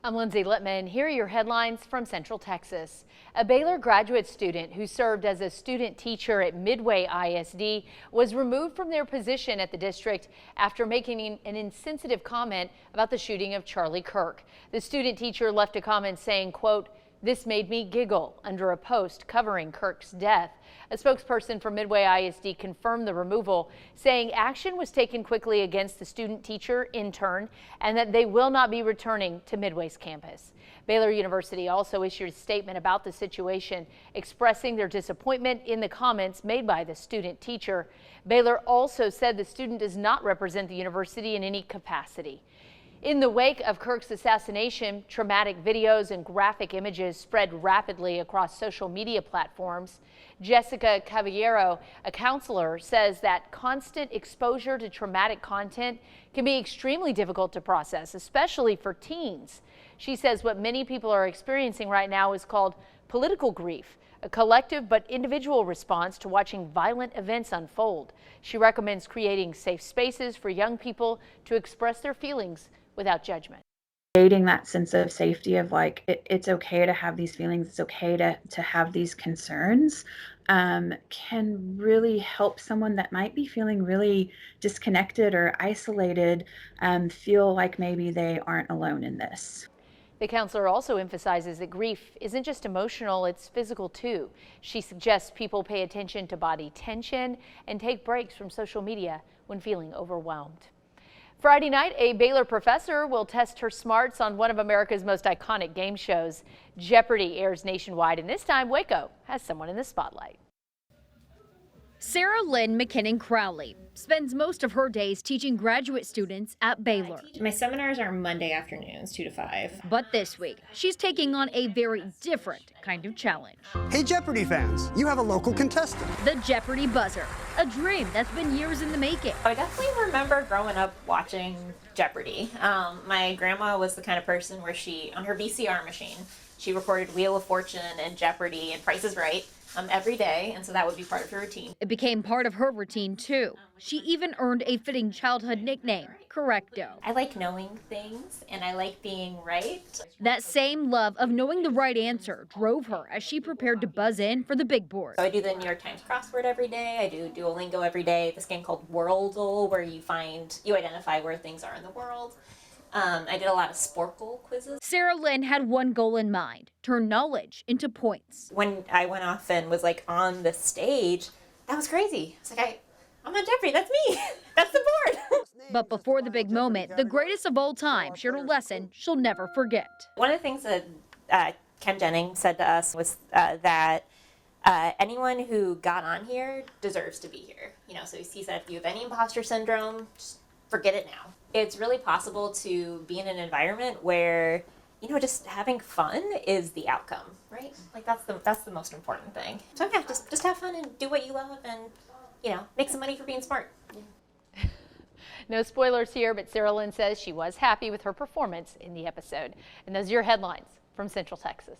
I'm Lindsay Littman. Here are your headlines from Central Texas. A Baylor graduate student who served as a student teacher at Midway ISD was removed from their position at the district after making an insensitive comment about the shooting of Charlie Kirk. The student teacher left a comment saying, quote, "This made me giggle," under a post covering Kirk's death. A spokesperson for Midway ISD confirmed the removal, saying action was taken quickly against the student teacher intern and that they will not be returning to Midway's campus. Baylor University also issued a statement about the situation, expressing their disappointment in the comments made by the student teacher. Baylor also said the student does not represent the university in any capacity. In the wake of Kirk's assassination, traumatic videos and graphic images spread rapidly across social media platforms. Jessica Caballero, a counselor, says that constant exposure to traumatic content can be extremely difficult to process, especially for teens. She says what many people are experiencing right now is called political grief, a collective but individual response to watching violent events unfold. She recommends creating safe spaces for young people to express their feelings without judgment. Creating that sense of safety of like, it's okay to have these feelings, it's okay to have these concerns, can really help someone that might be feeling really disconnected or isolated feel like maybe they aren't alone in this. The counselor also emphasizes that grief isn't just emotional, it's physical too. She suggests people pay attention to body tension and take breaks from social media when feeling overwhelmed. Friday night, a Baylor professor will test her smarts on one of America's most iconic game shows. Jeopardy airs nationwide, and this time Waco has someone in the spotlight. Sarah Lynn McKinnon Crowley spends most of her days teaching graduate students at Baylor. My seminars are Monday afternoons, 2 to 5. But this week, she's taking on a very different kind of challenge. Hey Jeopardy fans, you have a local contestant. The Jeopardy buzzer, a dream that's been years in the making. I definitely remember growing up watching Jeopardy. My grandma was the kind of person where on her VCR machine, she recorded Wheel of Fortune and Jeopardy and Price is Right every day, and so that would be part of her routine. It became part of her routine too. She even earned a fitting childhood nickname, Correcto. I like knowing things, and I like being right. That same love of knowing the right answer drove her as she prepared to buzz in for the big board. So I do the New York Times crossword every day. I do Duolingo every day. This game called Worldle, where you identify where things are in the world. I did a lot of Sporkle quizzes. Sarah Lynn had one goal in mind: turn knowledge into points. When I went off and was like on the stage, that was crazy. It's like, I'm on Jeopardy, that's me. That's the board. But before the big moment, the greatest of all time shared a lesson she'll never forget. One of the things that Ken Jennings said to us was that anyone who got on here deserves to be here. So he said, if you have any imposter syndrome, just forget it now. It's really possible to be in an environment where, just having fun is the outcome, right? Like that's the most important thing. So yeah, just have fun and do what you love and, make some money for being smart. Yeah. No spoilers here, but Sarah Lynn says she was happy with her performance in the episode. And those are your headlines from Central Texas.